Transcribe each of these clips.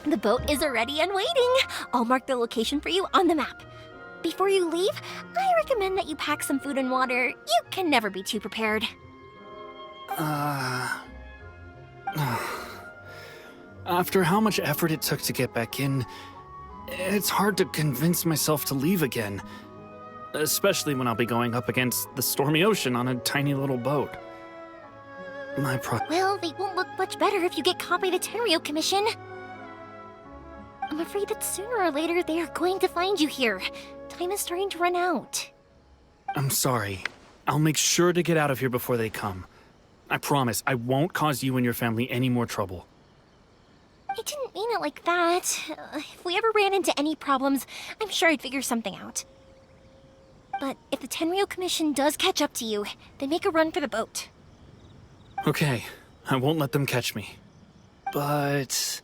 The boat is ready and waiting. I'll mark the location for you on the map. Before you leave, I recommend that you pack some food and water. You can never be too prepared. After how much effort it took to get back in, it's hard to convince myself to leave again. Especially when I'll be going up against the stormy ocean on a tiny little boat. Well, they won't look much better if you get caught by the Tenryou Commission. I'm afraid that sooner or later they are going to find you here. Time is starting to run out. I'm sorry. I'll make sure to get out of here before they come. I promise I won't cause you and your family any more trouble. I didn't mean it like that. If we ever ran into any problems, I'm sure I'd figure something out. But if the Tenryou Commission does catch up to you, then make a run for the boat. Okay, I won't let them catch me. But...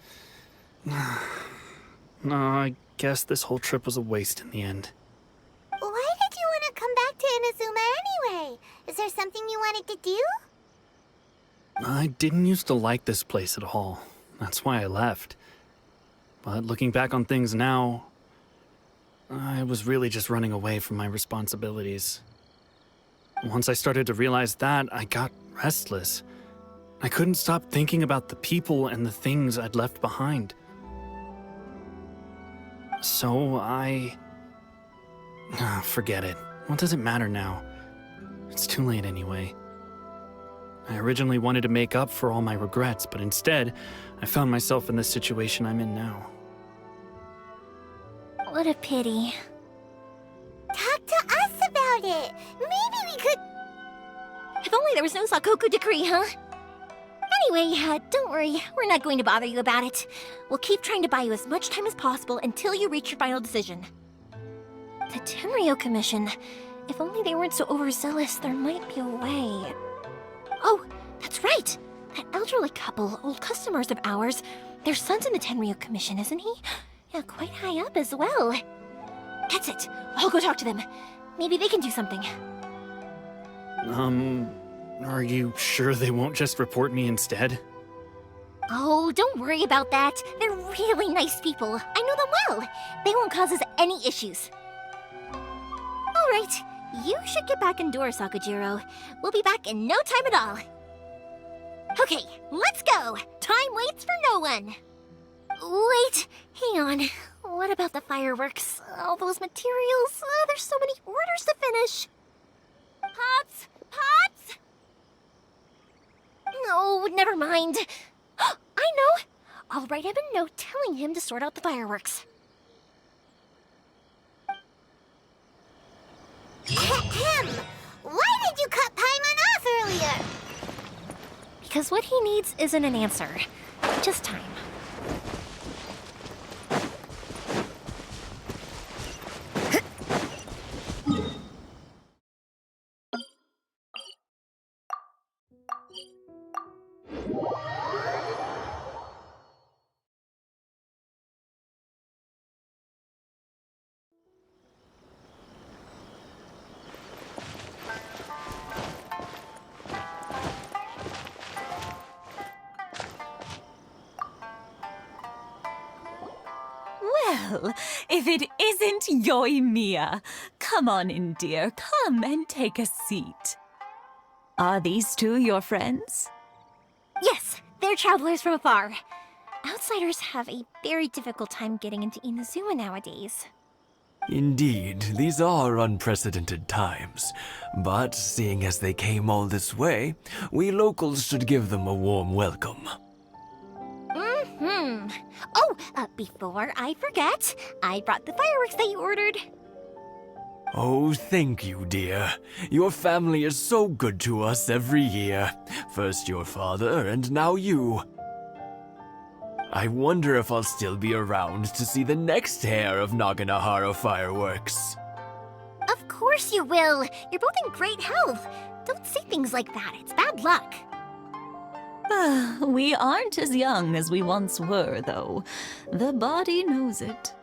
no, I guess this whole trip was a waste in the end. Why did you want to come back to Inazuma anyway? Is there something you wanted to do? I didn't used to like this place at all. That's why I left. But looking back on things now, I was really just running away from my responsibilities. Once I started to realize that, I got restless. I couldn't stop thinking about the people and the things I'd left behind. So forget it. What does it matter now? It's too late anyway. I originally wanted to make up for all my regrets, but instead, I found myself in the situation I'm in now. What a pity. Talk to us about it. Maybe we could... If only there was no Sakoku decree, huh? Anyway, don't worry. We're not going to bother you about it. We'll keep trying to buy you as much time as possible until you reach your final decision. The Tenryou Commission. If only they weren't so overzealous, there might be a way. Oh, that's right! That elderly couple, old customers of ours, their son's in the Tenryou Commission, isn't he? Yeah, quite high up as well. That's it. I'll go talk to them. Maybe they can do something. Are you sure they won't just report me instead? Oh, don't worry about that. They're really nice people. I know them well. They won't cause us any issues. All right. You should get back indoors, Sakujiro. We'll be back in no time at all. Okay, let's go! Time waits for no one! Wait, hang on. What about the fireworks? All those materials? There's so many orders to finish. Pops! Pops! No, never mind. I know! I'll write him a note telling him to sort out the fireworks. Ahem! Why did you cut Paimon off earlier? Because what he needs isn't an answer, just time. Well, if it isn't Yoimiya. Come on in, dear. Come and take a seat. Are these two your friends? Yes, they're travelers from afar. Outsiders have a very difficult time getting into Inazuma nowadays. Indeed, these are unprecedented times. But seeing as they came all this way, we locals should give them a warm welcome. Oh, before I forget, I brought the fireworks that you ordered. Oh, thank you, dear. Your family is so good to us every year. First your father, and now you. I wonder if I'll still be around to see the next hair of Naganahara fireworks. Of course you will. You're both in great health. Don't say things like that. It's bad luck. We aren't as young as we once were, though. The body knows it.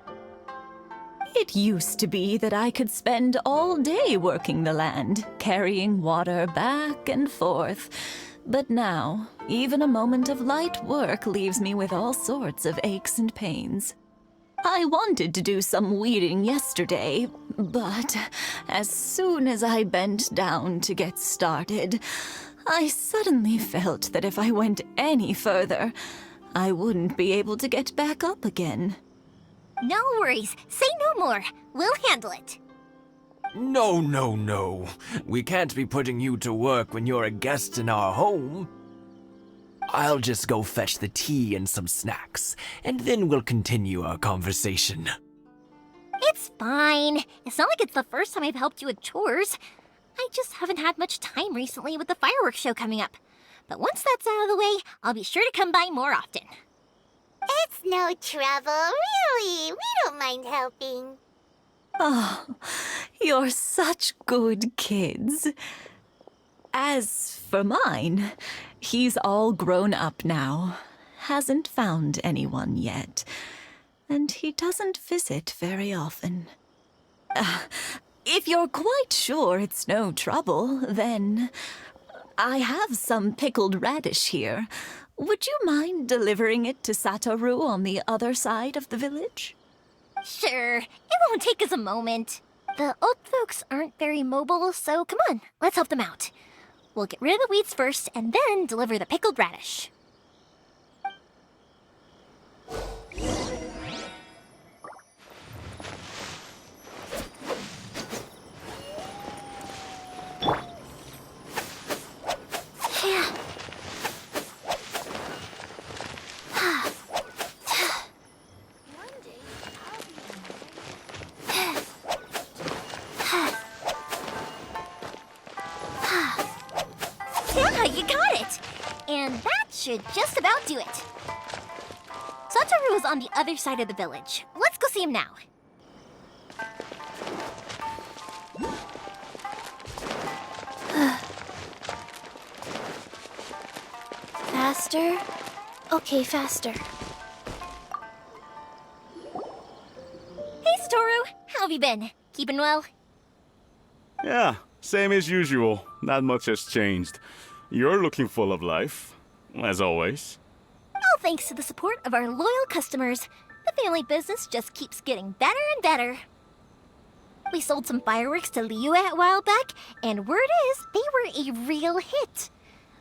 It used to be that I could spend all day working the land, carrying water back and forth. But now, even a moment of light work leaves me with all sorts of aches and pains. I wanted to do some weeding yesterday, but as soon as I bent down to get started, I suddenly felt that if I went any further, I wouldn't be able to get back up again. No worries. Say no more. We'll handle it. No, no, no. We can't be putting you to work when you're a guest in our home. I'll just go fetch the tea and some snacks, and then we'll continue our conversation. It's fine. It's not like it's the first time I've helped you with chores. I just haven't had much time recently with the fireworks show coming up. But once that's out of the way, I'll be sure to come by more often. It's no trouble, really. We don't mind helping. Oh, you're such good kids. As for mine, he's all grown up now, hasn't found anyone yet, and he doesn't visit very often. If you're quite sure it's no trouble, then I have some pickled radish here. Would you mind delivering it to Satoru on the other side of the village? Sure, it won't take us a moment. The old folks aren't very mobile, so come on, let's help them out. We'll get rid of the weeds first, and then deliver the pickled radish. Yeah, you got it! And that should just about do it. Satoru is on the other side of the village. Let's go see him now. Faster? Okay, faster. Hey, Satoru! How have you been? Keeping well? Yeah, same as usual. Not much has changed. You're looking full of life, as always. All thanks to the support of our loyal customers, the family business just keeps getting better and better. We sold some fireworks to Liu a while back, and word is they were a real hit.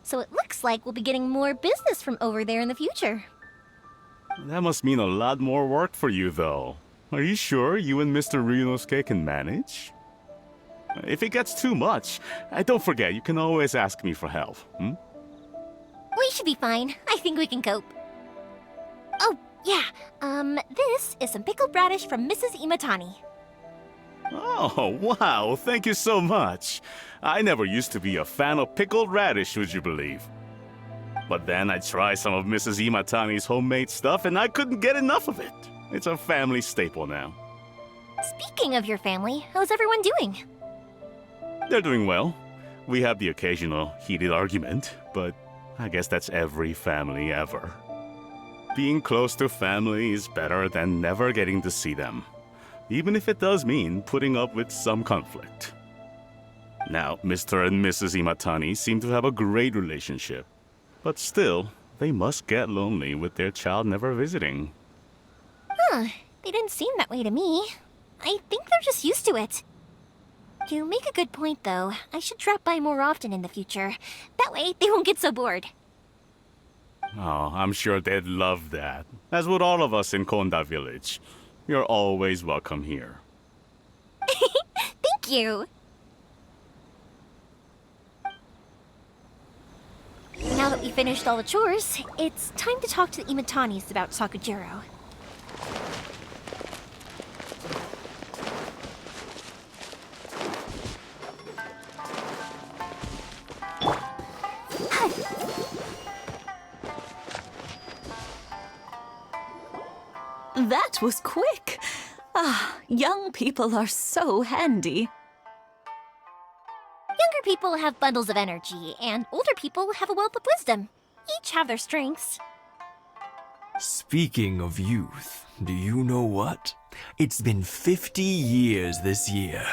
So it looks like we'll be getting more business from over there in the future. That must mean a lot more work for you, though. Are you sure you and Mr. Ryunosuke can manage? If it gets too much, don't forget, you can always ask me for help, We should be fine. I think we can cope. Oh, yeah. This is some pickled radish from Mrs. Imatani. Oh, wow, thank you so much. I never used to be a fan of pickled radish, would you believe? But then I tried some of Mrs. Imatani's homemade stuff and I couldn't get enough of it. It's a family staple now. Speaking of your family, how's everyone doing? They're doing well. We have the occasional heated argument, but I guess that's every family ever. Being close to family is better than never getting to see them, even if it does mean putting up with some conflict. Now, Mr. and Mrs. Imatani seem to have a great relationship, but still, they must get lonely with their child never visiting. Huh, they didn't seem that way to me. I think they're just used to it. You make a good point, though. I should drop by more often in the future. That way, they won't get so bored. Oh, I'm sure they'd love that, as would all of us in Konda Village. You're always welcome here. Thank you! Now that we finished all the chores, it's time to talk to the Imatanis about Sakujiro. That was quick. Ah, young people are so handy. Younger people have bundles of energy, and older people have a wealth of wisdom. Each have their strengths. Speaking of youth, do you know what? It's been 50 years this year.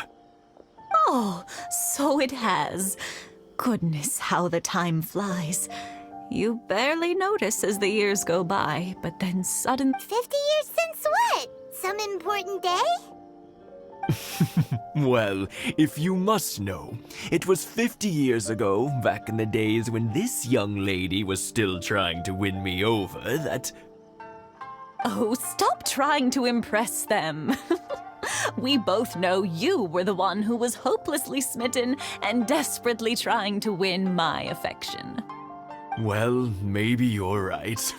Oh, so it has. Goodness, how the time flies. You barely notice as the years go by, but then suddenly... 50 years since what? Some important day? Well, if you must know, it was 50 years ago, back in the days when this young lady was still trying to win me over, that... Oh, stop trying to impress them. We both know you were the one who was hopelessly smitten and desperately trying to win my affection. Well, maybe you're right.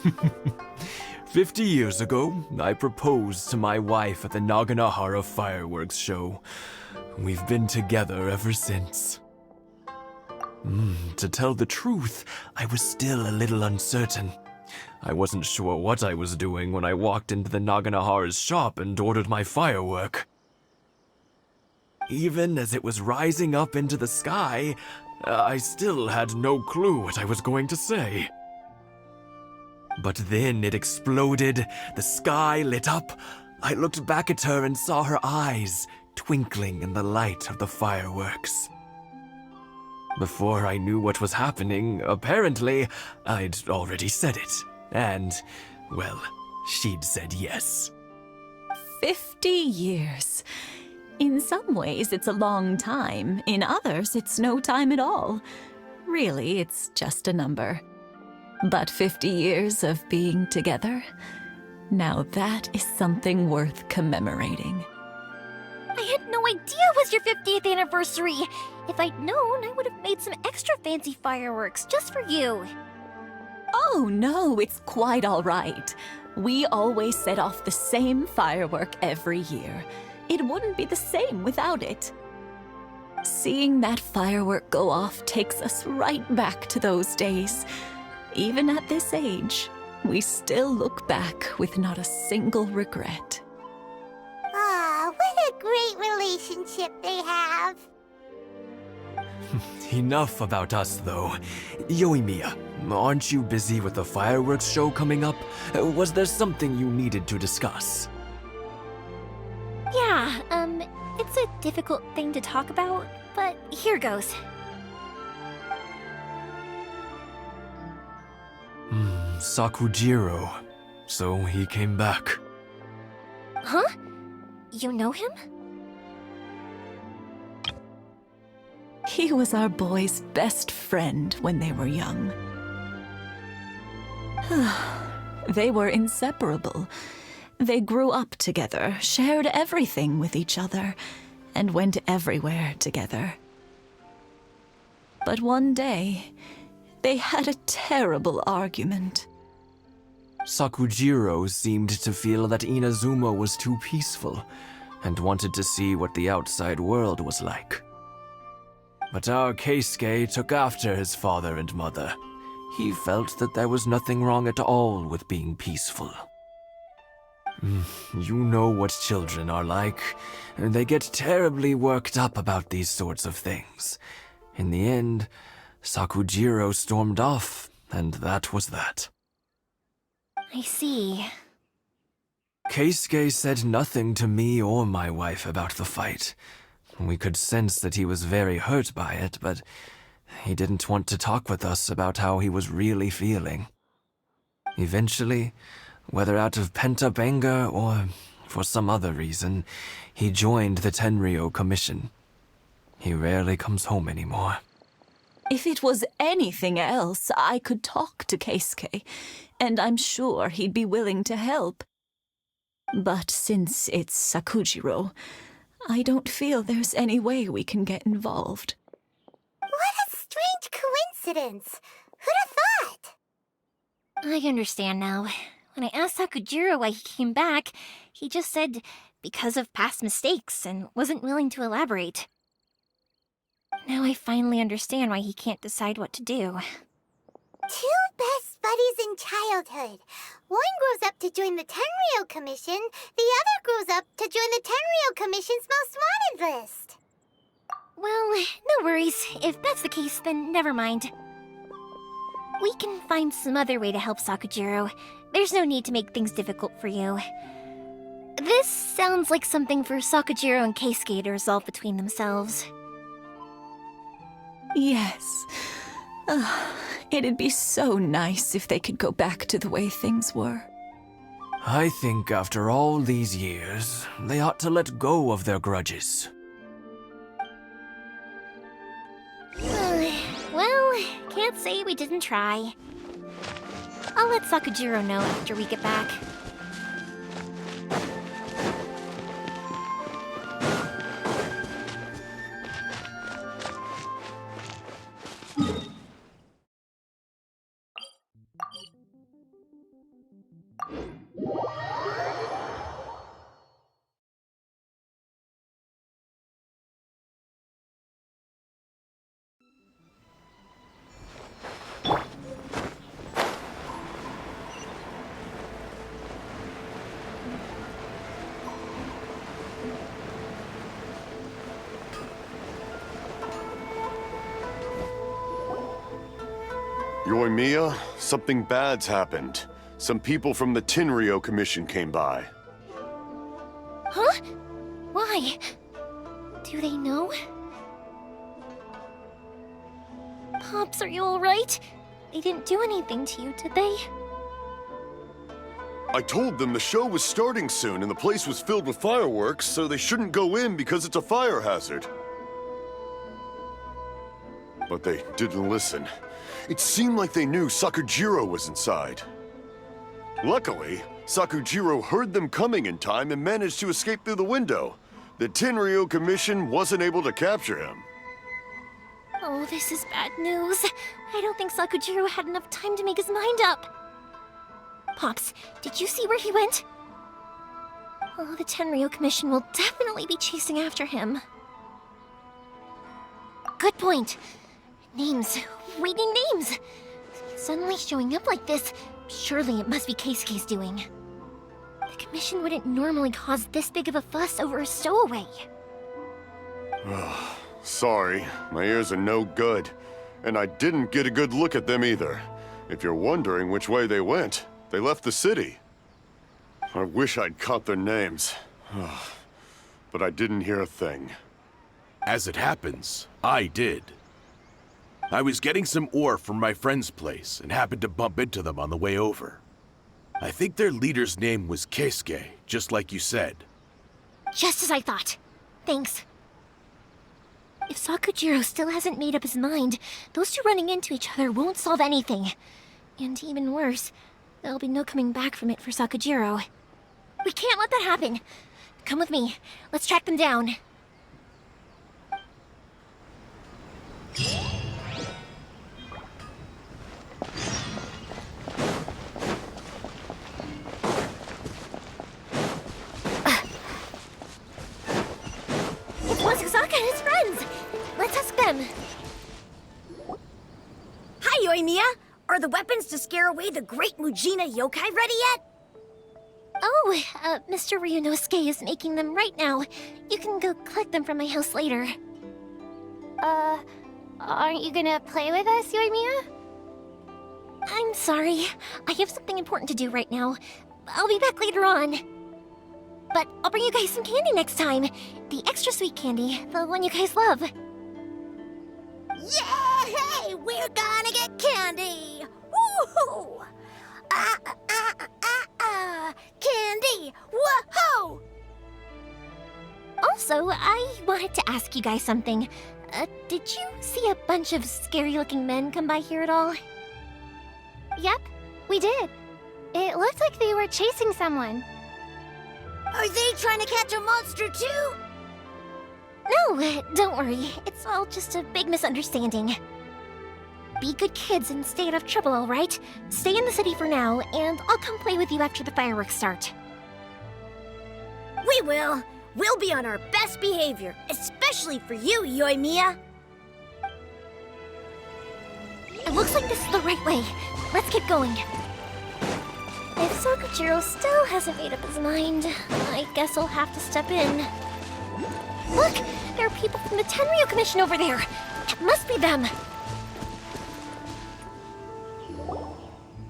50 years ago, I proposed to my wife at the Naganahara fireworks show. We've been together ever since. To tell the truth, I was still a little uncertain. I wasn't sure what I was doing when I walked into the Naganahara's shop and ordered my firework. Even as it was rising up into the sky, I still had no clue what I was going to say. But then it exploded, the sky lit up. I looked back at her and saw her eyes twinkling in the light of the fireworks. Before I knew what was happening, apparently, I'd already said it. And, well, she'd said yes. 50 years. In some ways, it's a long time. In others, it's no time at all. Really, it's just a number. But 50 years of being together, now that is something worth commemorating. I had no idea it was your 50th anniversary. If I'd known, I would have made some extra fancy fireworks just for you. Oh no, it's quite all right. We always set off the same firework every year. It wouldn't be the same without it. Seeing that firework go off takes us right back to those days. Even at this age, we still look back with not a single regret. Ah, what a great relationship they have. Enough about us, though. Yoimiya, aren't you busy with the fireworks show coming up? Was there something you needed to discuss? Yeah, it's a difficult thing to talk about, but here goes. Sakujiro. So he came back. Huh? You know him? He was our boys' best friend when they were young. They were inseparable. They grew up together, shared everything with each other, and went everywhere together. But one day, they had a terrible argument. Sakujiro seemed to feel that Inazuma was too peaceful and wanted to see what the outside world was like. But our Keisuke took after his father and mother. He felt that there was nothing wrong at all with being peaceful. You know what children are like. They get terribly worked up about these sorts of things. In the end, Sakujiro stormed off, and that was that. I see. Keisuke said nothing to me or my wife about the fight. We could sense that he was very hurt by it, but he didn't want to talk with us about how he was really feeling. Eventually, whether out of pent-up anger or for some other reason, he joined the Tenryou Commission. He rarely comes home anymore. If it was anything else, I could talk to Keisuke, and I'm sure he'd be willing to help. But since it's Sakujiro, I don't feel there's any way we can get involved. What a strange coincidence. Who'd have thought? I understand now. When I asked Sakujiro why he came back, he just said because of past mistakes and wasn't willing to elaborate. Now I finally understand why he can't decide what to do. Two best buddies in childhood. One grows up to join the Tenryou Commission, the other grows up to join the Tenryou Commission's most wanted list. Well, no worries. If that's the case, then never mind. We can find some other way to help Sakujiro. There's no need to make things difficult for you. This sounds like something for Sakujiro and Keisuke to resolve between themselves. Yes. It'd be so nice if they could go back to the way things were. I think after all these years, they ought to let go of their grudges. Well, can't say we didn't try. I'll let Sakujiro know after we get back. Yoimiya, something bad's happened. Some people from the Tenryou Commission came by. Huh? Why? Do they know? Pops, are you alright? They didn't do anything to you, did they? I told them the show was starting soon and the place was filled with fireworks, so they shouldn't go in because it's a fire hazard. But they didn't listen. It seemed like they knew Sakujiro was inside. Luckily, Sakujiro heard them coming in time and managed to escape through the window. The Tenryou Commission wasn't able to capture him. Oh, this is bad news. I don't think Sakujiro had enough time to make his mind up. Pops, did you see where he went? Oh, the Tenryou Commission will definitely be chasing after him. Good point. Names. We need names. Suddenly showing up like this, surely it must be Keisuke's doing. The Commission wouldn't normally cause this big of a fuss over a stowaway. Sorry, my ears are no good. And I didn't get a good look at them either. If you're wondering which way they went, they left the city. I wish I'd caught their names. But I didn't hear a thing. As it happens, I did. I was getting some ore from my friend's place and happened to bump into them on the way over. I think their leader's name was Keisuke, just like you said. Just as I thought. Thanks. If Sakujiro still hasn't made up his mind, those two running into each other won't solve anything. And even worse, there'll be no coming back from it for Sakujiro. We can't let that happen. Come with me. Let's track them down. It's Wasuzaka and his friends. Let's ask them. Hi, Yoimiya! Are the weapons to scare away the great Mujina yokai ready yet? Oh, Mr. Ryunosuke is making them right now. You can go collect them from my house later. Aren't you gonna play with us, Yoimiya? I'm sorry. I have something important to do right now. I'll be back later on. But I'll bring you guys some candy next time. The extra sweet candy, the one you guys love. Yay! We're gonna get candy! Woohoo! Candy! Woohoo! Also, I wanted to ask you guys something. Did you see a bunch of scary-looking men come by here at all? Yep, we did. It looked like they were chasing someone. Are they trying to catch a monster too? No, don't worry. It's all just a big misunderstanding. Be good kids and stay out of trouble, all right? Stay in the city for now, and I'll come play with you after the fireworks start. We will. We'll be on our best behavior, especially for you, Yoimiya. It looks like this is the right way. Let's get going. If Sakujiro still hasn't made up his mind, I guess I'll have to step in. Look! There are people from the Tenryou Commission over there! It must be them!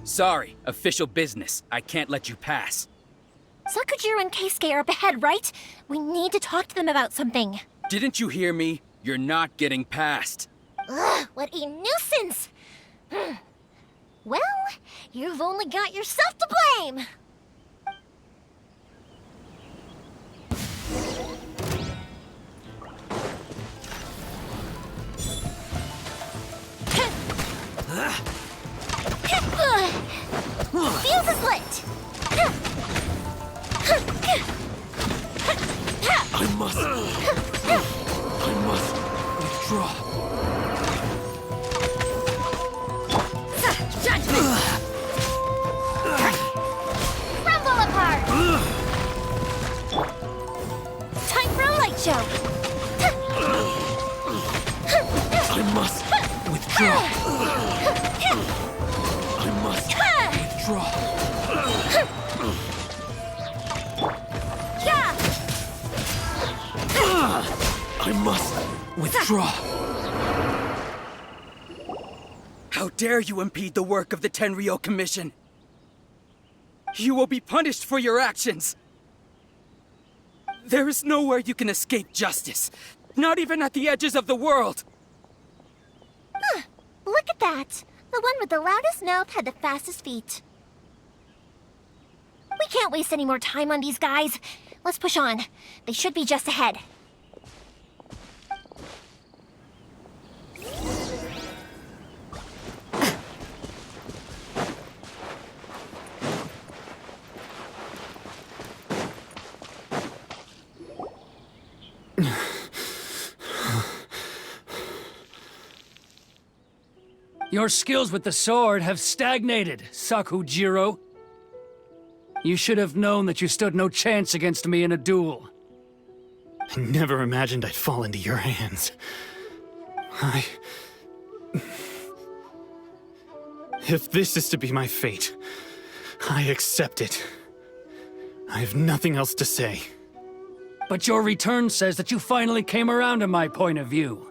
Sorry, official business. I can't let you pass. Sakujiro and Keisuke are up ahead, right? We need to talk to them about something. Didn't you hear me? You're not getting past. Ugh, what a nuisance! Well, you've only got yourself to blame! Fuse is lit! I must withdraw. Judgment! Crumble apart! Time for a light show! I must withdraw. I must withdraw. I must withdraw. How dare you impede the work of the Tenryou Commission? You will be punished for your actions. There is nowhere you can escape justice. Not even at the edges of the world. Look at that! The one with the loudest mouth had the fastest feet. We can't waste any more time on these guys. Let's push on. They should be just ahead. Your skills with the sword have stagnated, Sakujiro. You should have known that you stood no chance against me in a duel. I never imagined I'd fall into your hands. If this is to be my fate, I accept it. I have nothing else to say. But your return says that you finally came around to my point of view.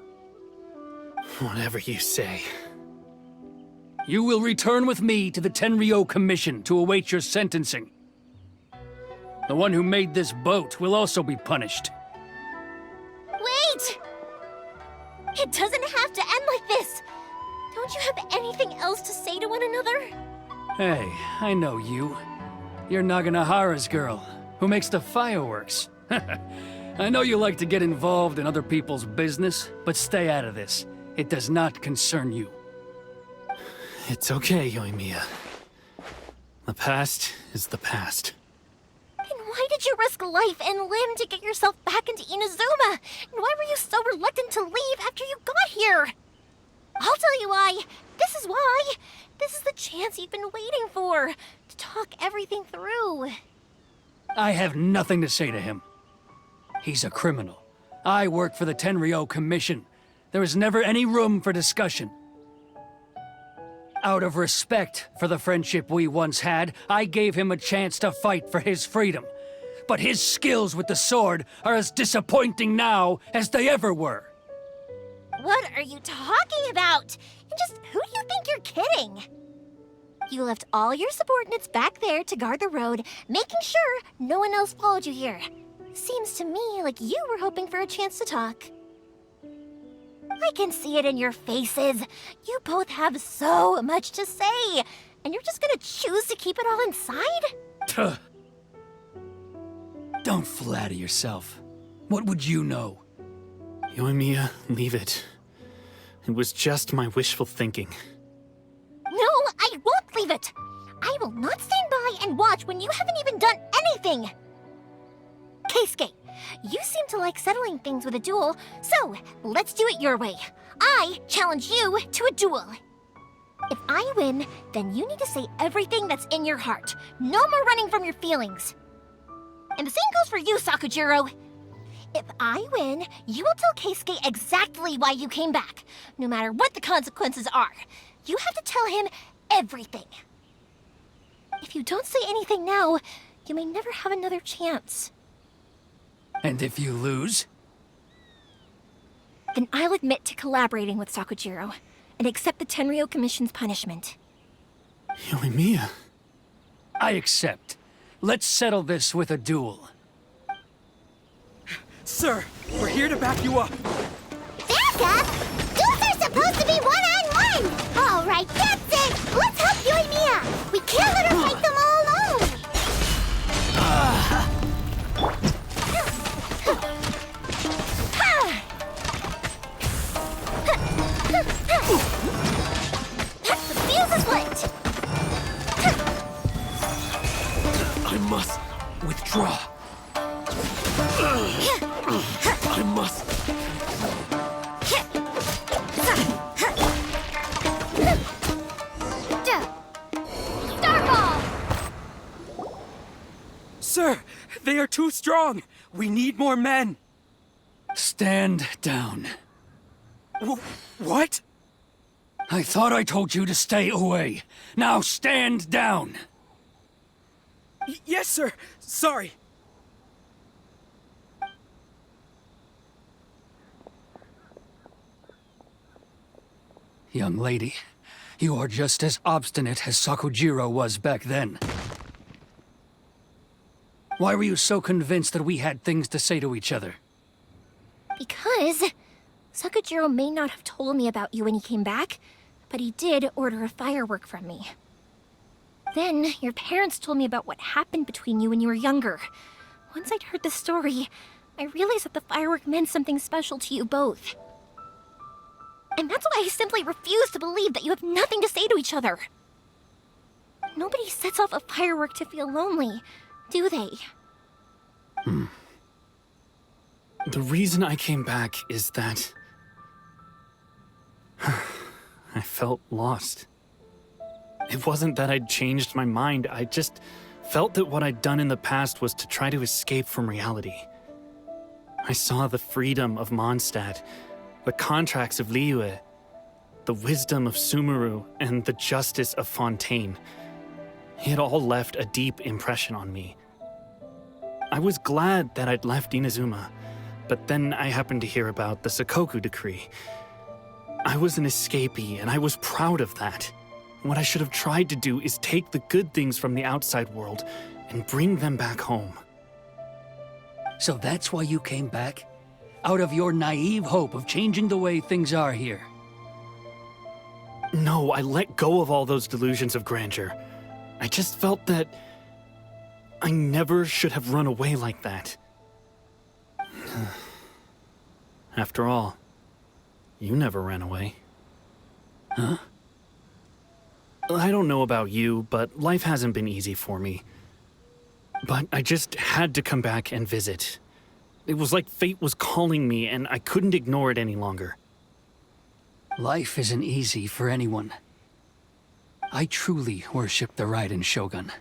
Whatever you say. You will return with me to the Tenryou Commission to await your sentencing. The one who made this boat will also be punished. Wait! It doesn't have to end like this! Don't you have anything else to say to one another? Hey, I know you. You're Naganahara's girl, who makes the fireworks. I know you like to get involved in other people's business, but stay out of this. It does not concern you. It's okay, Yoimiya. The past is the past. Then why did you risk life and limb to get yourself back into Inazuma? And why were you so reluctant to leave after you got here? I'll tell you why. This is why. This is the chance you've been waiting for. To talk everything through. I have nothing to say to him. He's a criminal. I work for the Tenryou Commission. There is never any room for discussion. Out of respect for the friendship we once had, I gave him a chance to fight for his freedom. But his skills with the sword are as disappointing now as they ever were. What are you talking about? And just who do you think you're kidding? You left all your subordinates back there to guard the road, making sure no one else followed you here. Seems to me like you were hoping for a chance to talk. I can see it in your faces. You both have so much to say, and you're just gonna choose to keep it all inside? Don't flatter yourself. What would you know? Yoimiya, leave it. It was just my wishful thinking. No, I won't leave it. I will not stand by and watch when you haven't even done anything. Keisuke, you seem to like settling things with a duel, so let's do it your way. I challenge you to a duel. If I win, then you need to say everything that's in your heart. No more running from your feelings. And the same goes for you, Sakujiro. If I win, you will tell Keisuke exactly why you came back, no matter what the consequences are. You have to tell him everything. If you don't say anything now, you may never have another chance. And if you lose? Then I'll admit to collaborating with Sakujiro and accept the Tenryou Commission's punishment. Yoimiya. I accept. Let's settle this with a duel. Sir, we're here to back you up. Back up? Duels are supposed to be one-on-one! All right, that's it! Let's help Yoimiya! We can't let her fight them all alone! The fuse is lit! I must withdraw. I must. Starball! Sir, they are too strong. We need more men. Stand down. What? I thought I told you to stay away. Now stand down. Yes, sir. Sorry. Young lady, you are just as obstinate as Sakujiro was back then. Why were you so convinced that we had things to say to each other? Because Sakujiro may not have told me about you when he came back, but he did order a firework from me. Then, your parents told me about what happened between you when you were younger. Once I'd heard the story, I realized that the firework meant something special to you both. And that's why I simply refuse to believe that you have nothing to say to each other. Nobody sets off a firework to feel lonely, do they? The reason I came back is that I felt lost. It wasn't that I'd changed my mind, I just felt that what I'd done in the past was to try to escape from reality. I saw the freedom of Mondstadt, the contracts of Liyue, the wisdom of Sumeru, and the justice of Fontaine. It all left a deep impression on me. I was glad that I'd left Inazuma, but then I happened to hear about the Sakoku decree. I was an escapee, and I was proud of that. What I should have tried to do is take the good things from the outside world and bring them back home. So that's why you came back? Out of your naive hope of changing the way things are here? No, I let go of all those delusions of grandeur. I just felt that I never should have run away like that. After all, you never ran away. Huh? I don't know about you, but life hasn't been easy for me. But I just had to come back and visit. It was like fate was calling me, and I couldn't ignore it any longer. Life isn't easy for anyone. I truly worshipped the Raiden Shogun.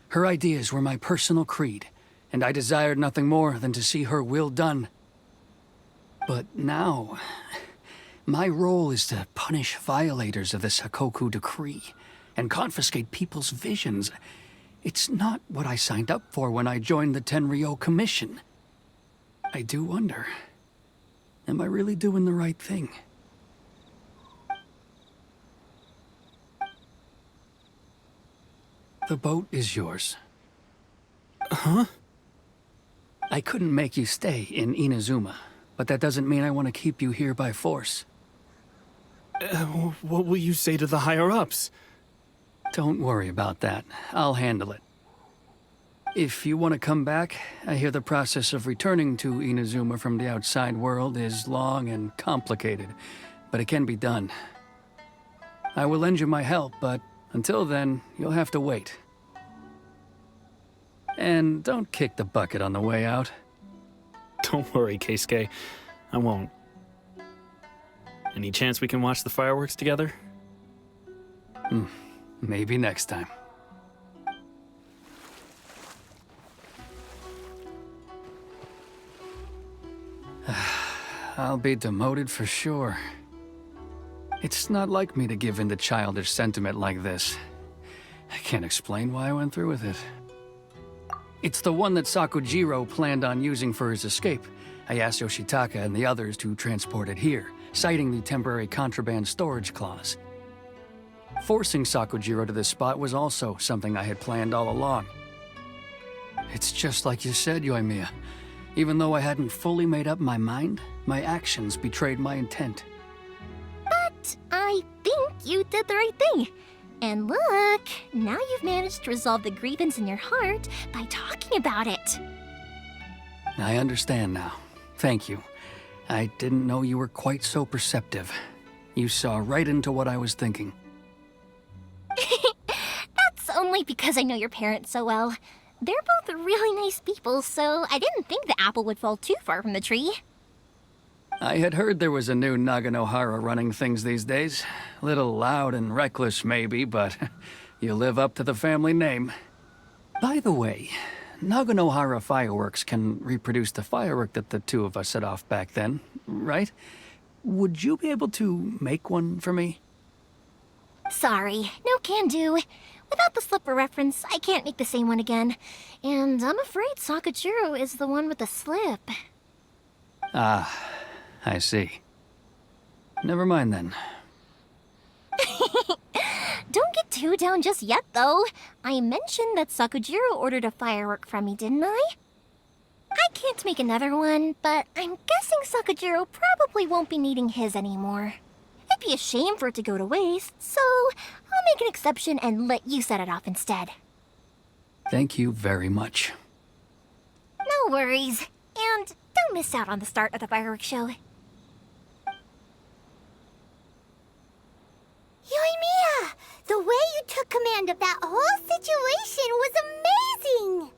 Her ideas were my personal creed, and I desired nothing more than to see her will done. But now, my role is to punish violators of the Sakoku decree and confiscate people's visions. It's not what I signed up for when I joined the Tenryou Commission. I do wonder, am I really doing the right thing? The boat is yours. Huh? I couldn't make you stay in Inazuma, but that doesn't mean I want to keep you here by force. What will you say to the higher-ups? Don't worry about that. I'll handle it. If you want to come back, I hear the process of returning to Inazuma from the outside world is long and complicated, but it can be done. I will lend you my help, but until then, you'll have to wait. And don't kick the bucket on the way out. Don't worry, Keisuke. I won't. Any chance we can watch the fireworks together? Maybe next time. I'll be demoted for sure. It's not like me to give in to childish sentiment like this. I can't explain why I went through with it. It's the one that Sakujiro planned on using for his escape. I asked Yoshitaka and the others to transport it here, citing the temporary contraband storage clause. Forcing Sakujiro to this spot was also something I had planned all along. It's just like you said, Yoimiya. Even though I hadn't fully made up my mind, my actions betrayed my intent. But you did the right thing. And look, now you've managed to resolve the grievance in your heart by talking about it. I understand now. Thank you. I didn't know you were quite so perceptive. You saw right into what I was thinking. That's only because I know your parents so well. They're both really nice people, so I didn't think the apple would fall too far from the tree. I had heard there was a new Naganohara running things these days. Little loud and reckless, maybe, but you live up to the family name. By the way, Naganohara fireworks can reproduce the firework that the two of us set off back then, right? Would you be able to make one for me? Sorry, no can do. Without the slipper reference, I can't make the same one again. And I'm afraid Sakujiro is the one with the slip. Ah, I see. Never mind then. Don't get too down just yet, though. I mentioned that Sakujiro ordered a firework from me, didn't I? I can't make another one, but I'm guessing Sakujiro probably won't be needing his anymore. It'd be a shame for it to go to waste, so I'll make an exception and let you set it off instead. Thank you very much. No worries. And don't miss out on the start of the fireworks show. Yoimiya! The way you took command of that whole situation was amazing!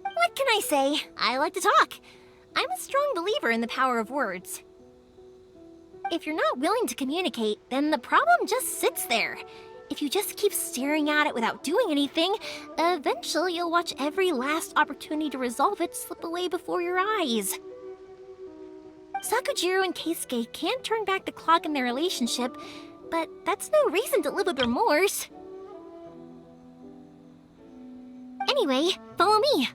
What can I say? I like to talk. I'm a strong believer in the power of words. If you're not willing to communicate, then the problem just sits there. If you just keep staring at it without doing anything, eventually you'll watch every last opportunity to resolve it slip away before your eyes. Sakujiro and Keisuke can't turn back the clock in their relationship, but that's no reason to live with remorse. Anyway, follow me.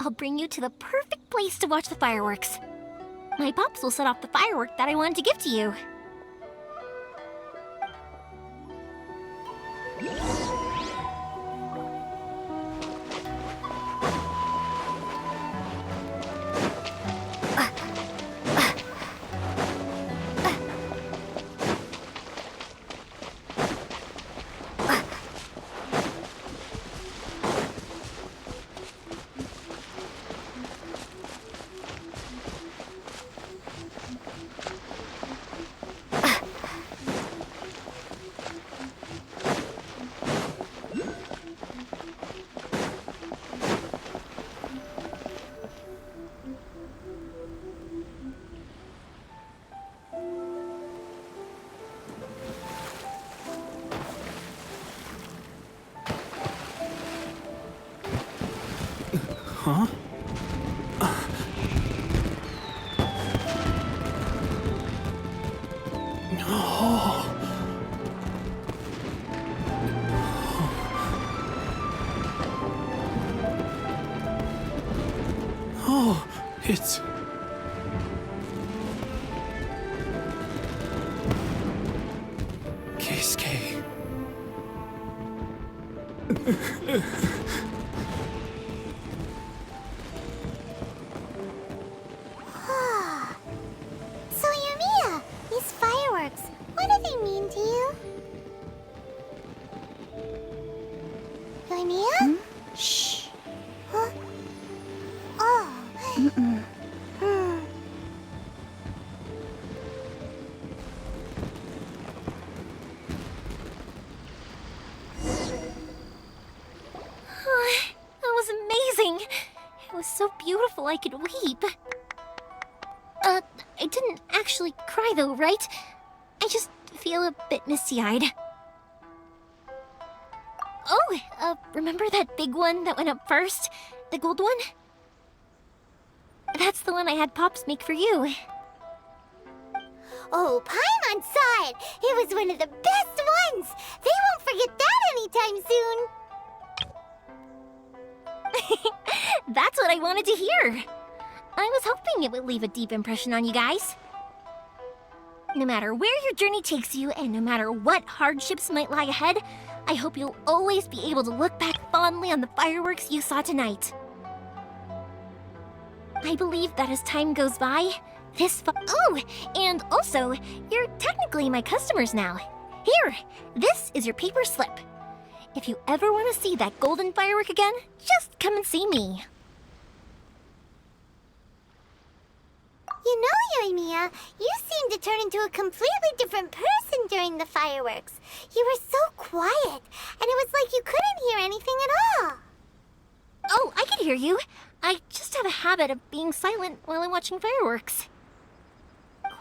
I'll bring you to the perfect place to watch the fireworks. My pops will set off the firework that I wanted to give to you. Huh? Oh, it's... Keisuke. So, Yoimiya, these fireworks, what do they mean to you? Yoimiya? Shh. Huh? Oh. That was amazing. It was so beautiful I could weep. I didn't actually cry though, right? I just feel a bit misty-eyed. Oh, remember that big one that went up first? The gold one? That's the one I had Pops make for you. Oh, Paimon saw it! It was one of the best ones! They won't forget that anytime soon! That's what I wanted to hear. I was hoping it would leave a deep impression on you guys. No matter where your journey takes you, and no matter what hardships might lie ahead, I hope you'll always be able to look back fondly on the fireworks you saw tonight. I believe that as time goes by, oh, and also, you're technically my customers now. Here, this is your paper slip. If you ever want to see that golden firework again, just come and see me. You know, Yoimiya, you seemed to turn into a completely different person during the fireworks. You were so quiet, and it was like you couldn't hear anything at all. Oh, I can hear you. I just have a habit of being silent while I'm watching fireworks.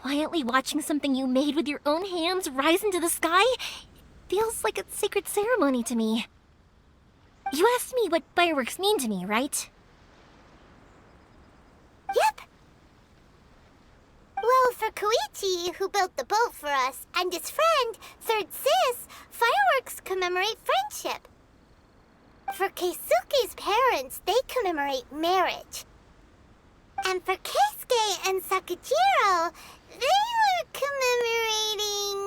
Quietly watching something you made with your own hands rise into the sky feels like a sacred ceremony to me. You asked me what fireworks mean to me, right? Yep. Well, for Koichi, who built the boat for us, and his friend, Third Sis, fireworks commemorate friendship. For Keisuke's parents, they commemorate marriage. And for Keisuke and Sakujiro, they were commemorating...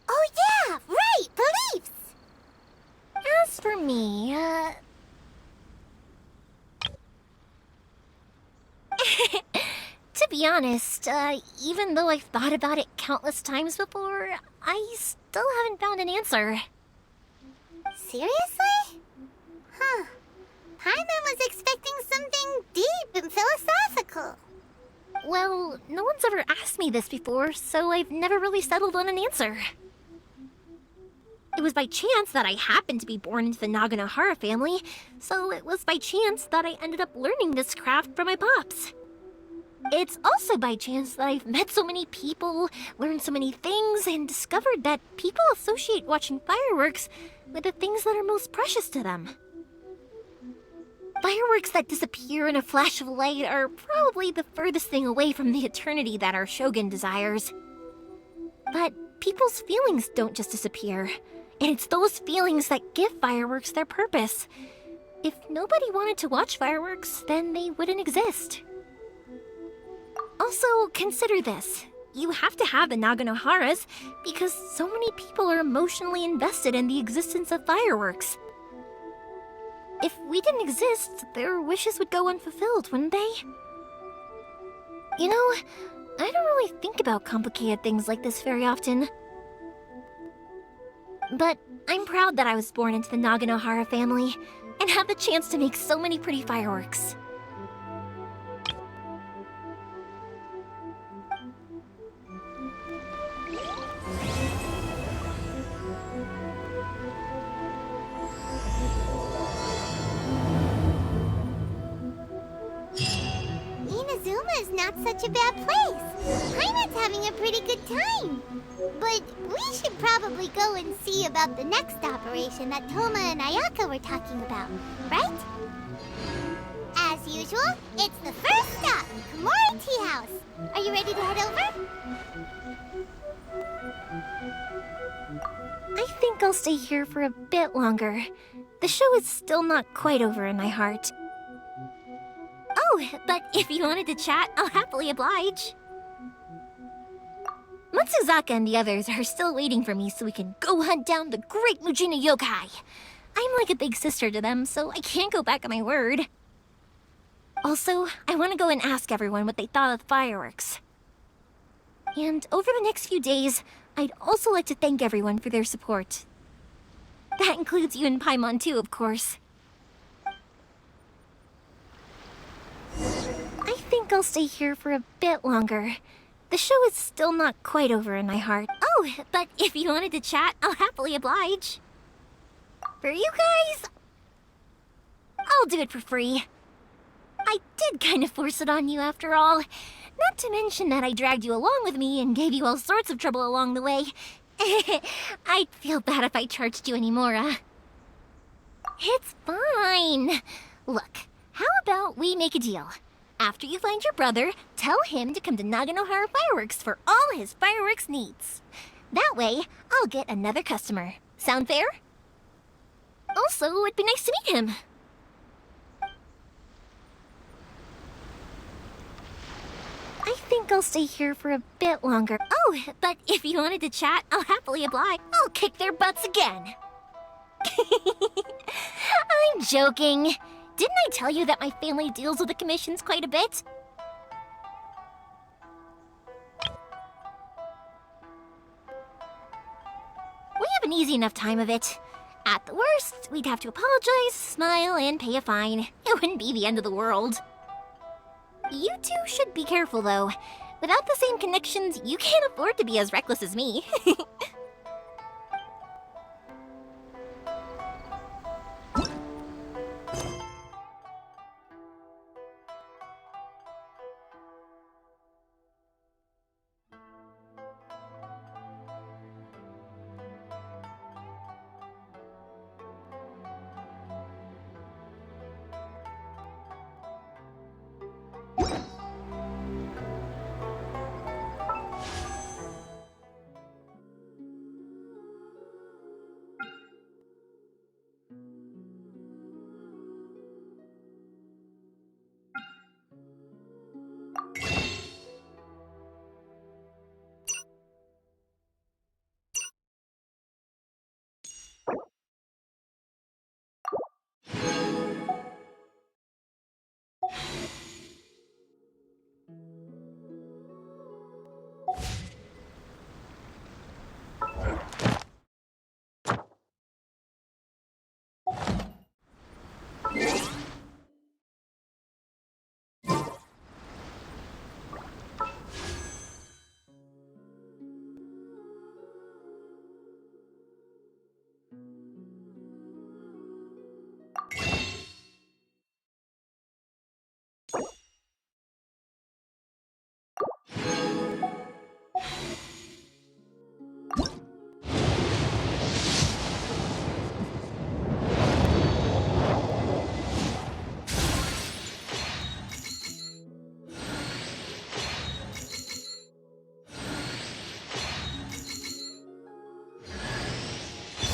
Oh yeah, right, beliefs! As for me, to be honest, even though I've thought about it countless times before, I still haven't found an answer. Seriously? Huh. Paimon was expecting something deep and philosophical. Well, no one's ever asked me this before, so I've never really settled on an answer. It was by chance that I happened to be born into the Naganohara family, so it was by chance that I ended up learning this craft from my pops. It's also by chance that I've met so many people, learned so many things, and discovered that people associate watching fireworks with the things that are most precious to them. Fireworks that disappear in a flash of light are probably the furthest thing away from the eternity that our shogun desires. But people's feelings don't just disappear, and it's those feelings that give fireworks their purpose. If nobody wanted to watch fireworks, then they wouldn't exist. Also, consider this. You have to have the Naganoharas because so many people are emotionally invested in the existence of fireworks. If we didn't exist, their wishes would go unfulfilled, wouldn't they? You know, I don't really think about complicated things like this very often. But I'm proud that I was born into the Naganohara family and have the chance to make so many pretty fireworks. Inazuma's not such a bad place. Paimon's having a pretty good time. But we should probably go and see about the next operation that Toma and Ayaka were talking about, right? As usual, it's the first stop, Komori Tea House. Are you ready to head over? I think I'll stay here for a bit longer. The show is still not quite over in my heart. Oh, but if you wanted to chat, I'll happily oblige. Matsuzaka and the others are still waiting for me so we can go hunt down the great Mujina yokai. I'm like a big sister to them, so I can't go back on my word. Also, I want to go and ask everyone what they thought of the fireworks. And over the next few days, I'd also like to thank everyone for their support. That includes you and Paimon too, of course. I think I'll stay here for a bit longer. The show is still not quite over in my heart. Oh, but if you wanted to chat, I'll happily oblige. For you guys, I'll do it for free. I did kind of force it on you after all. Not to mention that I dragged you along with me and gave you all sorts of trouble along the way. I'd feel bad if I charged you anymore, It's fine. Look, how about we make a deal? After you find your brother, tell him to come to Naganohara Fireworks for all his fireworks needs. That way, I'll get another customer. Sound fair? Also, it'd be nice to meet him. I think I'll stay here for a bit longer. Oh, but if you wanted to chat, I'll happily oblige. I'll kick their butts again. I'm joking. Didn't I tell you that my family deals with the commissions quite a bit? easy enough time of it. At the worst, we'd have to apologize, smile, and pay a fine. It wouldn't be the end of the world. You two should be careful, though. Without the same connections, you can't afford to be as reckless as me.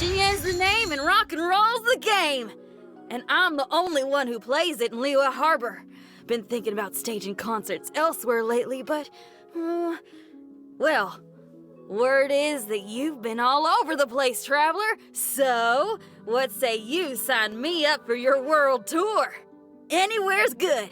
She is the name and rock and roll's the game. And I'm the only one who plays it in Liyue Harbor. Been thinking about staging concerts elsewhere lately, but... well, word is that you've been all over the place, traveler. So, what say you sign me up for your world tour? Anywhere's good.